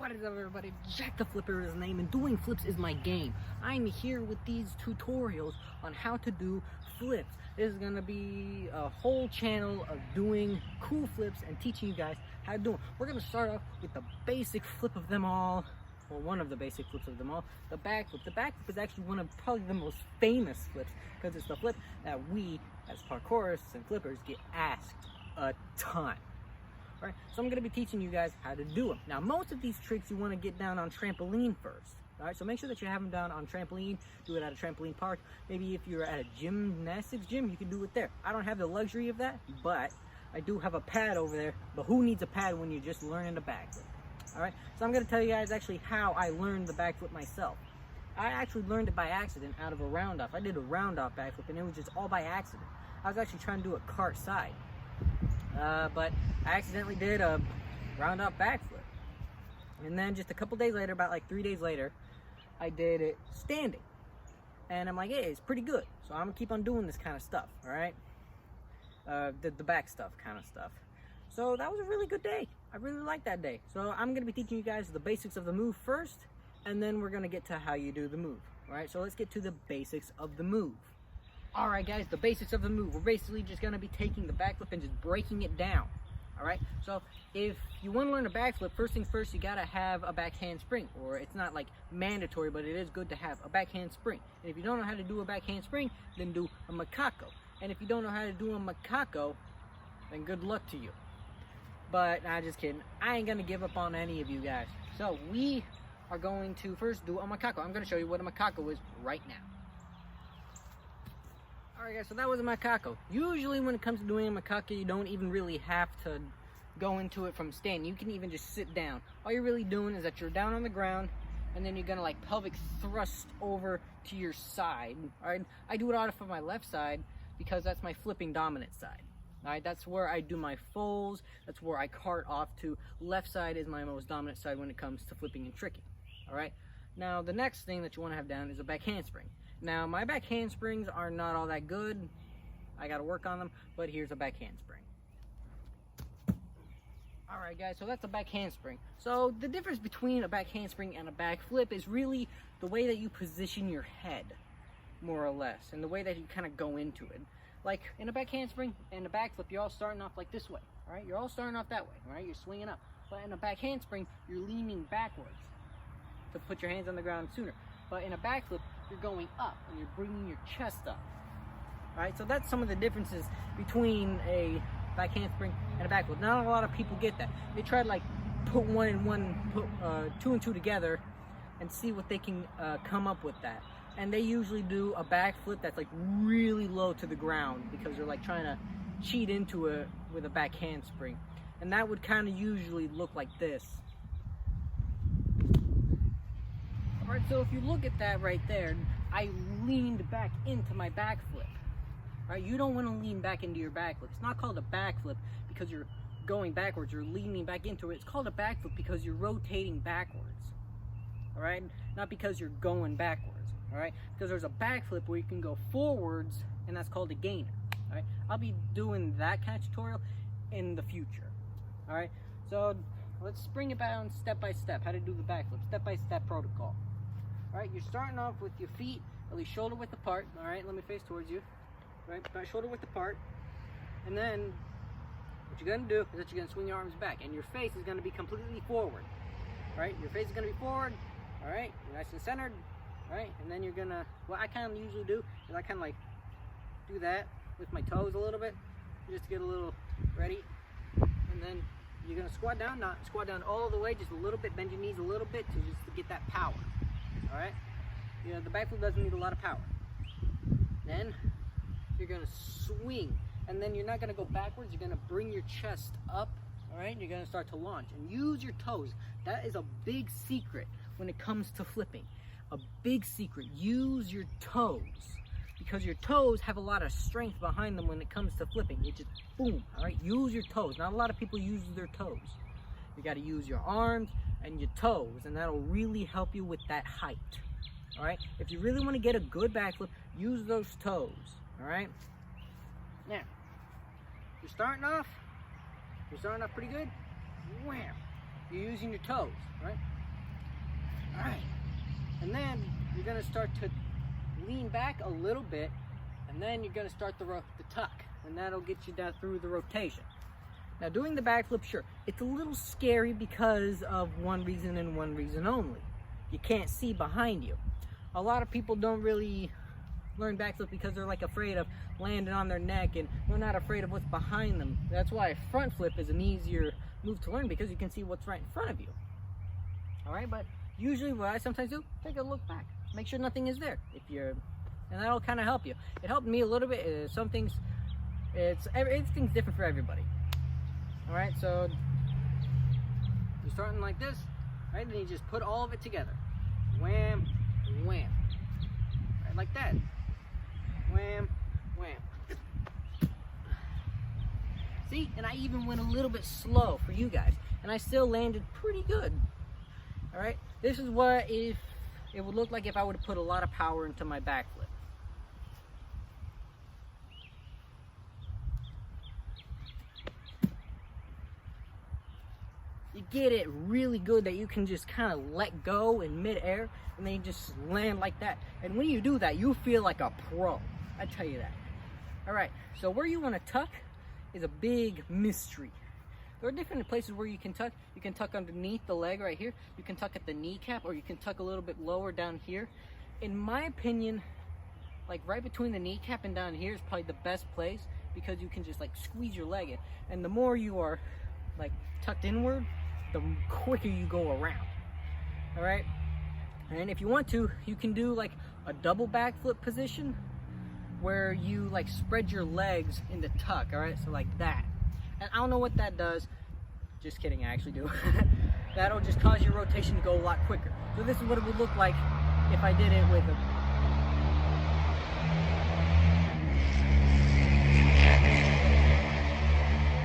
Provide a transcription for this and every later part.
What is up, everybody? Jack the Flipper is the name, and doing flips is my game. I'm here with these tutorials on how to do flips. This is gonna be a whole channel of doing cool flips and teaching you guys how to do them. We're gonna start off with the basic flip of them all, or one of the basic flips of them all, the backflip. The backflip is actually one of probably the most famous flips because it's the flip that we, as parkourists and flippers, get asked a ton. Right, so I'm going to be teaching you guys how to do them. Now, most of these tricks you want to get down on trampoline first. All right, so make sure that you have them down on trampoline. Do it at a trampoline park. Maybe if you're at a gymnastics gym, you can do it there. I don't have the luxury of that, but I do have a pad over there. But who needs a pad when you're just learning the backflip? All right, so I'm going to tell you guys actually how I learned the backflip myself. I actually learned it by accident out of a round off. I did a round off backflip, and it was just all by accident. I was actually trying to do a cart side. But I accidentally did a round off backflip, and then just a couple days later, about like 3 days later, I did it standing, and I'm like, hey, it's pretty good, so I'm gonna keep on doing this kind of stuff. All right, the back stuff kind of stuff. So that was a really good day. I really liked that day. So I'm gonna be teaching you guys the basics of the move first, and then we're gonna get to how you do the move. All right, so let's get to the basics of the move. Alright guys, the basics of the move. We're basically just going to be taking the backflip and just breaking it down. Alright, so if you want to learn a backflip, first things first, you got to have a back handspring. Or it's not like mandatory, but it is good to have a back handspring. And if you don't know how to do a back handspring, then do a macaco. And if you don't know how to do a macaco, then good luck to you. But, nah, just kidding. I ain't going to give up on any of you guys. So we are going to first do a macaco. I'm going to show you what a macaco is right now. Alright guys, so that was a macaco. Usually when it comes to doing a macaco, you don't even really have to go into it from standing. You can even just sit down. All you're really doing is that you're down on the ground, and then you're gonna like pelvic thrust over to your side. Alright, I do it off of my left side because that's my flipping dominant side. Alright, that's where I do my folds, that's where I cart off to. Left side is my most dominant side when it comes to flipping and tricking. Alright, now the next thing that you want to have down is a back handspring. Now, my back handsprings are not all that good. I got to work on them, but here's a back handspring. Alright guys, so that's a back handspring. So the difference between a back handspring and a back flip is really the way that you position your head, more or less, and the way that you kind of go into it. Like in a back handspring and a back flip, you're all starting off like this way. Alright, you're all starting off that way. Alright, you're swinging up. But in a back handspring, you're leaning backwards to put your hands on the ground sooner. But in a backflip, you're going up and you're bringing your chest up. Alright, so that's some of the differences between a back handspring and a backflip. Not a lot of people get that. They try to like put two and two together and see what they can come up with that. And they usually do a backflip that's like really low to the ground because they're like trying to cheat into it with a back handspring. And that would kind of usually look like this. Alright, so if you look at that right there, I leaned back into my backflip. Alright, you don't want to lean back into your backflip. It's not called a backflip because you're going backwards, you're leaning back into it. It's called a backflip because you're rotating backwards. Alright, not because you're going backwards. Alright, because there's a backflip where you can go forwards, and that's called a gainer. Alright, I'll be doing that kind of tutorial in the future. Alright, so let's bring it down step by step, how to do the backflip, step by step protocol. Alright, you're starting off with your feet at least shoulder width apart. Alright, let me face towards you. Right, about shoulder width apart. And then what you're going to do is that you're going to swing your arms back, and your face is going to be completely forward. Alright, your face is going to be forward. Alright, you're nice and centered. Alright, and then you're going to, what I kind of usually do is I kind of like do that with my toes a little bit, just to get a little ready. And then you're going to squat down, not squat down all the way, just a little bit, bend your knees a little bit to get that power. Alright, you know, the backflip doesn't need a lot of power. Then you're going to swing, and then you're not going to go backwards, you're going to bring your chest up. Alright, you're going to start to launch and use your toes. That is a big secret when it comes to flipping. A big secret, use your toes, because your toes have a lot of strength behind them when it comes to flipping. It just boom. Alright, use your toes. Not a lot of people use their toes. You got to use your arms and your toes, and that'll really help you with that height. Alright, if you really want to get a good backflip, use those toes. Alright, now you're starting off pretty good. Wham, you're using your toes. Right, All right. And then you're gonna start to lean back a little bit, and then you're gonna start the tuck, and that'll get you down through the rotation. Now doing the backflip, sure, it's a little scary because of one reason and one reason only. You can't see behind you. A lot of people don't really learn backflip because they're like afraid of landing on their neck, and they're not afraid of what's behind them. That's why front flip is an easier move to learn, because you can see what's right in front of you. All right, but usually what I sometimes do, take a look back, make sure nothing is there. And that'll kind of help you. It helped me a little bit. Some things, everything's different for everybody. All right, so you're starting like this, right? Then you just put all of it together. Wham, wham. Right, like that. Wham, wham. See, and I even went a little bit slow for you guys, and I still landed pretty good. All right, this is what it would look like if I would have put a lot of power into my backflip. You get it really good that you can just kind of let go in midair, and then you just land like that. And when you do that, you feel like a pro. I tell you that. All right, so where you want to tuck is a big mystery. There are different places where you can tuck. You can tuck underneath the leg right here. You can tuck at the kneecap, or you can tuck a little bit lower down here. In my opinion, like right between the kneecap and down here is probably the best place, because you can just like squeeze your leg in. And the more you are like tucked inward, the quicker you go around. All right, and if you want to, you can do like a double backflip position where you like spread your legs in the tuck. All right, so like that. And I don't know what that does. Just kidding, I actually do. That'll just cause your rotation to go a lot quicker. So this is what it would look like if I did it with a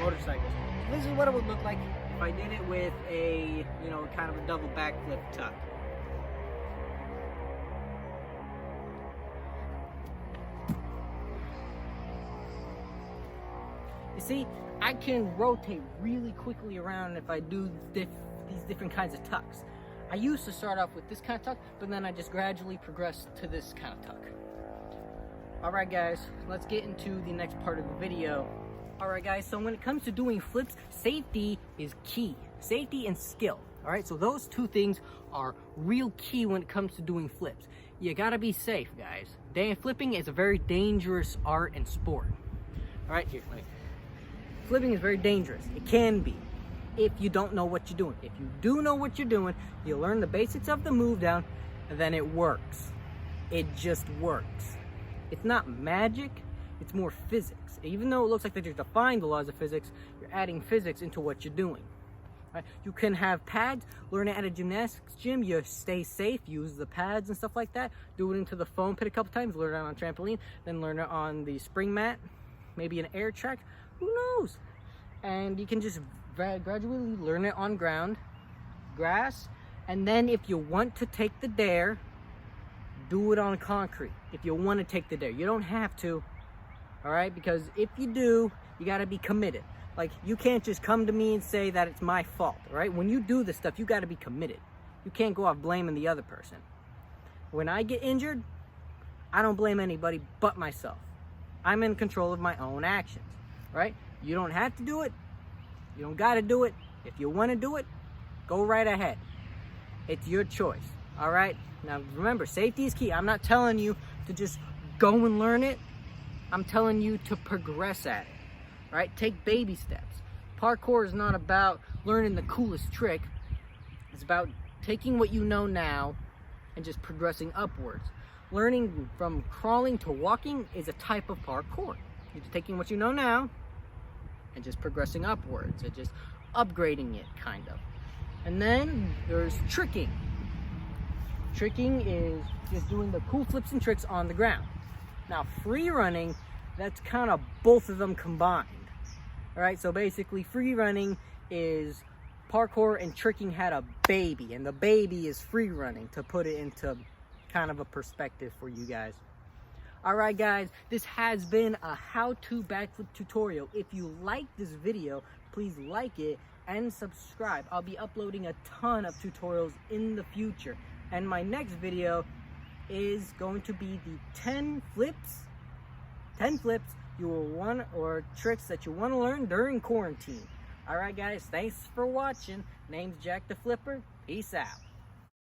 motorcycle. So this is what it would look like if I did it with a, kind of a double backflip tuck. You see, I can rotate really quickly around if I do these different kinds of tucks. I used to start off with this kind of tuck, but then I just gradually progressed to this kind of tuck. Alright guys, let's get into the next part of the video. Alright guys, so when it comes to doing flips, safety is key. Safety and skill. Alright, so those two things are real key when it comes to doing flips. You gotta be safe, guys. Flipping is a very dangerous art and sport. Alright, here, flipping is very dangerous. It can be, if you don't know what you're doing. If you do know what you're doing, you learn the basics of the move down, and then it works. It just works. It's not magic, it's more physics. Even though it looks like that you're defying the laws of physics, you're adding physics into what you're doing. Right? You can have pads, learn it at a gymnastics gym, you stay safe, use the pads and stuff like that, do it into the foam pit a couple times, learn it on a trampoline, then learn it on the spring mat, maybe an air track, who knows? And you can just gradually learn it on ground, grass, and then if you want to take the dare, do it on concrete. If you want to take the dare, you don't have to, all right? Because if you do, you got to be committed. Like, you can't just come to me and say that it's my fault, all right? When you do this stuff, you got to be committed. You can't go off blaming the other person. When I get injured, I don't blame anybody but myself. I'm in control of my own actions, right? You don't have to do it. You don't got to do it. If you want to do it, go right ahead. It's your choice, all right? Now, remember, safety is key. I'm not telling you to just go and learn it. I'm telling you to progress at it, right? Take baby steps. Parkour is not about learning the coolest trick. It's about taking what you know now and just progressing upwards. Learning from crawling to walking is a type of parkour. You're just taking what you know now and just progressing upwards, and just upgrading it, kind of. And then there's tricking. Tricking is just doing the cool flips and tricks on the ground. Now, free running, that's kind of both of them combined. All right, so basically free running is parkour and tricking had a baby, and the baby is free running, to put it into kind of a perspective for you guys. All right, guys, this has been a how-to backflip tutorial. If you like this video, please like it and subscribe. I'll be uploading a ton of tutorials in the future. And my next video is going to be the 10 flips you will want, or tricks that you want to learn during quarantine. Alright guys, thanks for watching. Name's Jack the Flipper. Peace out.